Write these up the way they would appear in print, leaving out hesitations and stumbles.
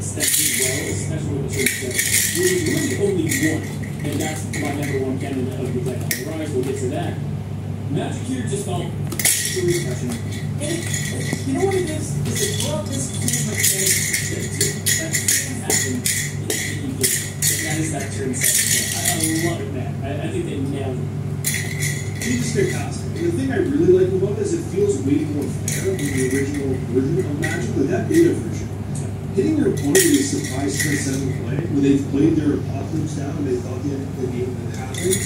that do well, especially with the church. There's really only one, and that's my #1 candidate of the deck on the rise. We'll get to that. Magic here just felt really refreshing. And you know what it is? It's a drop this cool mechanic that can't happen in any game. And that is that turn 7. I love it, man. I think they nailed it. It's just fantastic. And the thing I really like about it is it feels way more fair than the original version of Magic, like that beta version. Hitting your opponent with a surprise turn 7 play, where they've played their apocalypse down and they thought the end of the game had happened,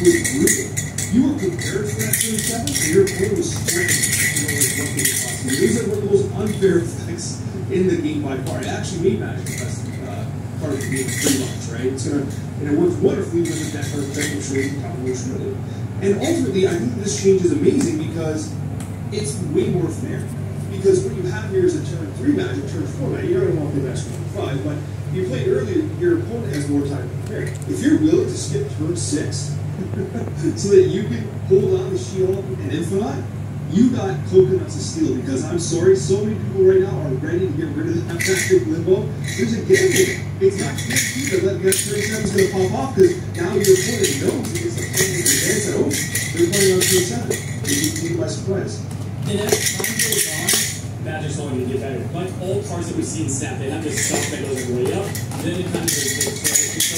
was brutal. You were prepared for that turn 7, and your opponent was scrambling to know what they were possible. It was like one of the most unfair effects in the game by far. It actually made Magic the best part of the game pretty much, right? And it works wonderfully with the deck or deck of trade and compilation with it. And ultimately, I think this change is amazing because it's way more fair. Because what you have here is a turn 3 Magic, turn 4 Magic. You're not going to want to play Magic turn 5, but if you played earlier, your opponent has more time to prepare. If you're willing to skip turn 6 so that you can hold on to She-Hulk and Infinite, you got coconuts of steel. Because I'm sorry, so many people right now are ready to get rid of that Magic Limbo. There's a gamble. It's not guaranteed that turn 7 is going to pop off because now your opponent knows that it's a plan in advance that, oh, they're playing on turn 7. They get taken by surprise. And as time goes on, Magic's only going to get better. Like all cards that we see in Snap, they have this stuff that goes way up, then it kind of goes down. And so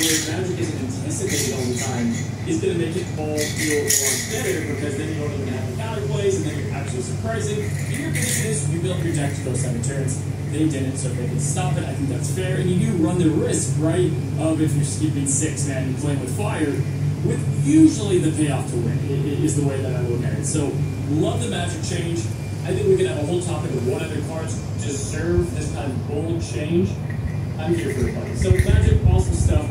where Magic isn't anticipated all the time is going to make it all feel a lot better because then you don't even have the counter plays and then you're actually surprising. In your case, is you built your deck to go 7 turns. They didn't, so if they can stop it, I think that's fair. And you do run the risk, right, of if you're skipping 6 man and playing with fire, with usually the payoff to win is the way that I look at it. So love the Magic change. I think we could have a whole topic of what other cards deserve this kind of bold change. I'm here for the party. So Magic, awesome stuff.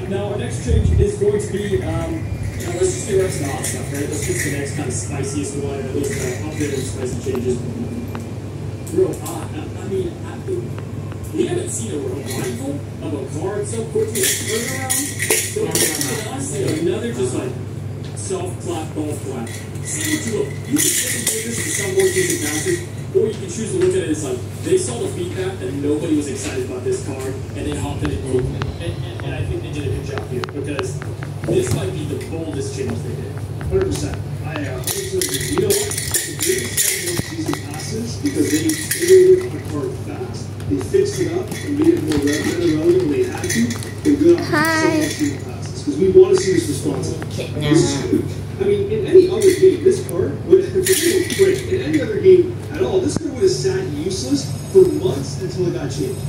Now our next change is going to be, let's just figure out some odd stuff, right? Let's get to the next kind of spiciest one, or at least up there in spicy changes. Real odd. I mean, we haven't seen a revival of a card so quickly. So honestly, another just like soft clap, golf clap. Similar to a, you can take this to some more decent masters, or you can choose to look at it as like, they saw the feedback that nobody was excited about this card, and they hopped in it quickly. And I think they did a good job here, because this might be the boldest change they did. 100%. I 100% agree. You know what? The greatest season passes because they iterated on a card fast. They fixed it up and made it more relevant when they had to. They're good on so much season passes because we want to see this responsive. This is huge. I mean, in any other game, this card would have been great. In any other game at all, this card would have sat useless for months until it got changed.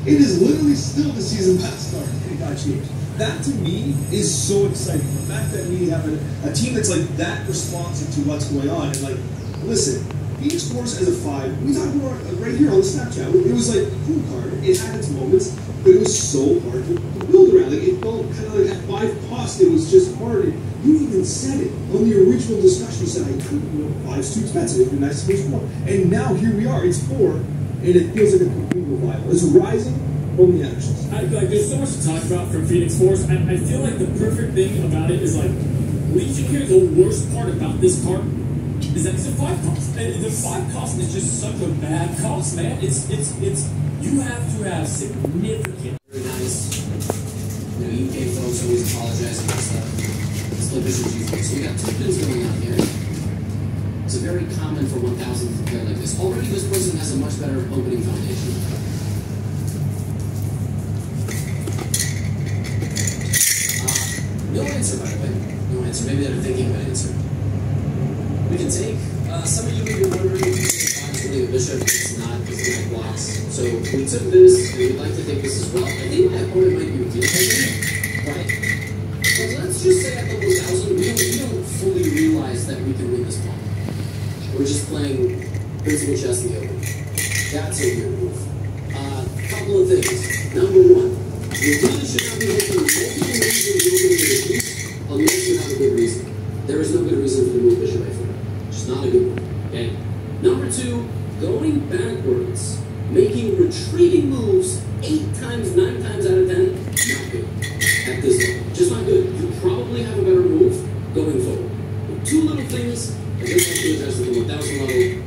It is literally still the season pass card, and it got changed. That to me is so exciting. The fact that we have a team that's like that responsive to what's going on, and like, listen, Phoenix Force as a 5, we talked about it right here on the Snapchat. It was like a cool card. It had its moments, but it was so hard to build around. Like, it felt kind of like at 5 cost, it was just hard. And you even said it on the original discussion. You said, 5 is too expensive. It'd be nice to push 4. And now here we are. It's 4, and it feels like a complete revival. It's rising from the ashes. There's so much to talk about from Phoenix Force. I feel like the perfect thing about it is like, Legion here, the worst part about this card is that it's a 5 cost. And the 5 cost is just such a bad cost, man. It's you have to have significant. Very nice. You know, UK folks always apologize for stuff. It's like this is UK. So we got 2 things going on here. It's very common for 1,000 to play like this. Already this person has a much better opening foundation. No answer, by the way. No answer. Maybe they're thinking of an answer. We can take, some of you may be wondering if it's really a bishop. It's not, because the knight blocks. So we took this, and we'd like to take this as well. I think my opponent might be realizing, right? But let's just say at level 1,000, we don't fully realize that we can win this pawn. We're just playing principal chess in the open. That's a weird move. Couple of things. Number 1, you really should not be making multiple moves in the opening of the piece unless you have a good reason. There is no good reason for the move bishop a4. Just not a good one. Okay? Number 2, going backwards, making retreating moves 8 times, 9 times out of 10, not good. At this level. Just not good. You probably have a better move going forward. With 2 little things, I just have to adjust it to 1,000 level.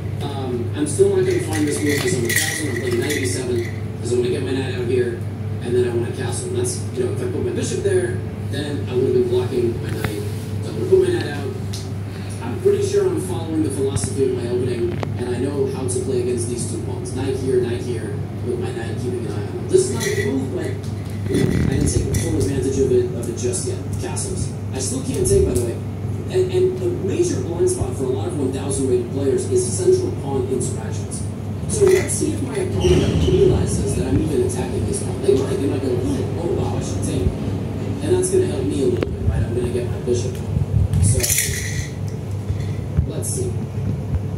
I'm still not going to find this move because I'm 1,000. I'm playing 97 because I'm going to get get my knight out here, and then I want to castle. And that's, you know, if I put my bishop there, then I would have been blocking my knight. So I'm going to put my knight out. I'm pretty sure I'm following the philosophy of my opening, and I know how to play against these two pawns. Knight here, with my knight keeping an eye on them. This is not a good move, but you know, I didn't take full advantage of it just yet. Castles. I still can't take, by the way. And the major blind spot for a lot of 1,000 rated players is central pawn interactions. So let's see if my opponent realizes that I'm even attacking this pawn. They might go, oh wow, I should take. And that's going to help me a little bit, right? I'm going to get my bishop. So, let's see.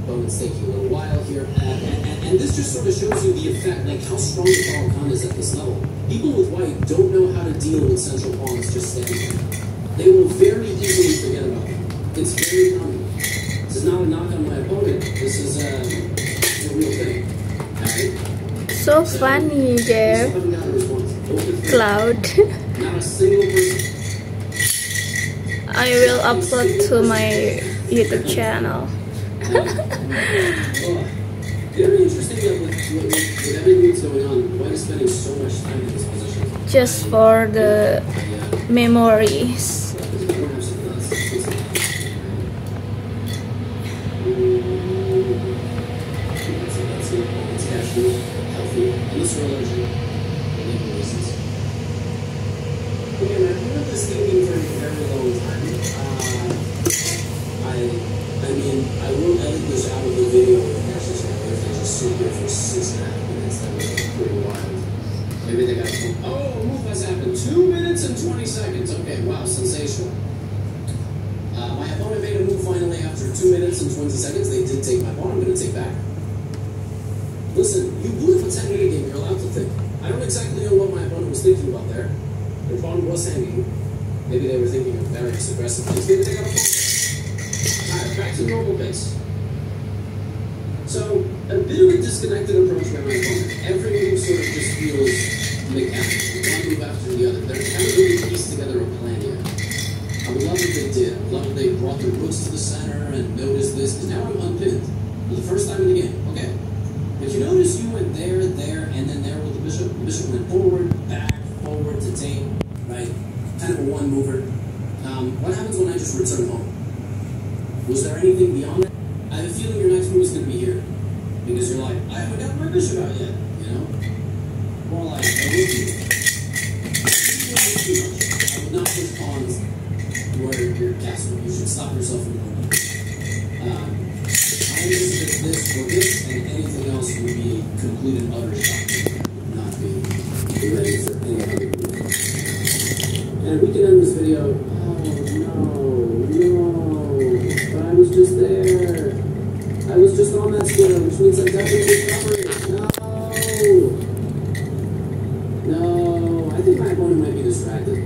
Opponent's taking a little while here. And this just sort of shows you the effect, like how strong the power con is at this level. People with white don't know how to deal with central pawns just standing there. They will very easily forget about them. It's very common. This is not a knock on my opponent. This is a real thing. Alright? So funny, Jeff. Cloud. Not a single person. I will upload to my YouTube channel. Very interesting that with everything that's going on, white is spending so much time in this position. Just for the memories. Healthy, and this religion, legal reasons. Again, I've been this thinking for a very long time. I mean, I will edit this out of the video if I just sit here for 6.5 minutes. That was pretty wild. Maybe they got a move has happened. 2 minutes and 20 seconds. Okay, wow, sensational. My opponent made a move finally after 2 minutes and 20 seconds. They did take my pawn. I'm going to take back. Listen, you blew up a 10-minute game. You're allowed to think. I don't exactly know what my opponent was thinking about there. Their pawn was hanging. Maybe they were thinking of various aggressive things. Maybe they got a pawn. Alright, back to normal pace. So, a bit of a disconnected approach by my opponent. Every move sort of just feels mechanical. One move after the other. They're kind of really pieced together a plan here. I would love what they did. I would love if they brought their rooks to the center and noticed this, because now I'm unpinned for the first time in the game. Okay. But you notice you went there, and then there with the bishop. The bishop went forward, back, forward to take, right? Kind of a one-mover. What happens when I just return home? Was there anything beyond that? I have a feeling your next move is going to be here. Because you're like, I haven't got my bishop out yet, you know? More like, I would do. I would not push pawns where your castle. You should stop yourself from doing that. I anticipate this for this, and anything else would be complete and utter shock. Not be ready for any other move. And we can end this video. Oh, no. But I was just there. I was just on that square, which means I definitely covered. No. I think my opponent might be distracted.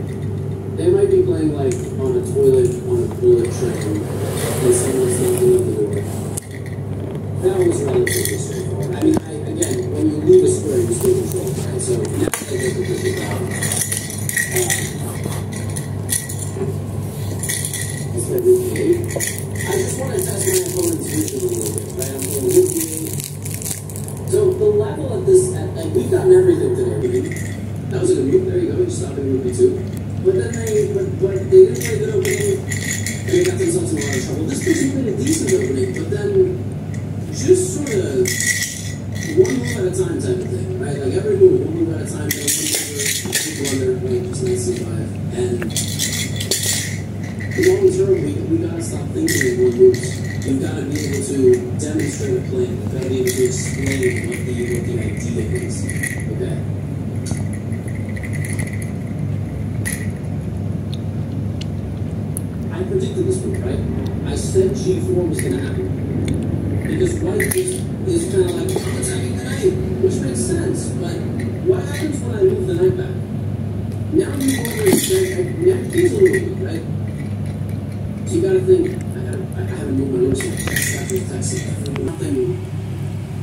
They might be playing like on a toilet, on a bullet train, and someone's knocking on the door. That was relatively straightforward. I mean, again, when you leave a square, you still control, right? So now I get the bishop out. I just want to test my opponent's vision a little bit, right? I'm going to so the level of this, we've gotten everything today. That was a good move. There you go. You stopped at move B2. But then they didn't play good opening. And they got themselves in a lot of trouble. This person played a decent opening, but then just sort of one move at a time type of thing, right? Like every move, one move at a time, then people on their point, just nice C5. And long term, we gotta stop thinking in one moves. You've got to be able to demonstrate a plan. You've got to be able to explain what the idea is. Okay? I predicted this move, right? I said G4 was going to happen. Because white is kind of like, I'm attacking the knight, which makes sense. But what happens when I move the knight back? Now you want to say, we have to tease a little bit, right? So you got to think, I haven't moved my nose yet. That's nothing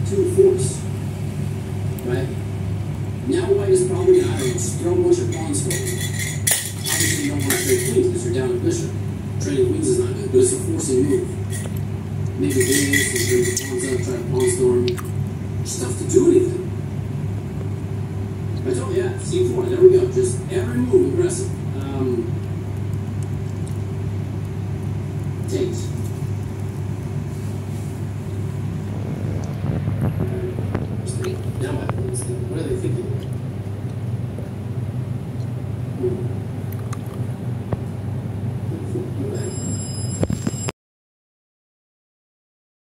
to force, right? Now white is probably going to throw a bunch of pawns for you. Obviously you don't want to trade queens because you're down a bishop. Trading queens is not good, but it's a forcing move. Maybe doing this to bring the pawns up, try to pawn storm. Just tough to do anything. Oh yeah, scene 4. There we go. Just every move aggressive. Takes.